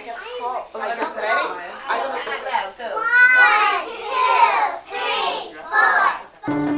have to call. Like, ready? I'm going to put it out. Go. 1, 2, 3, 4.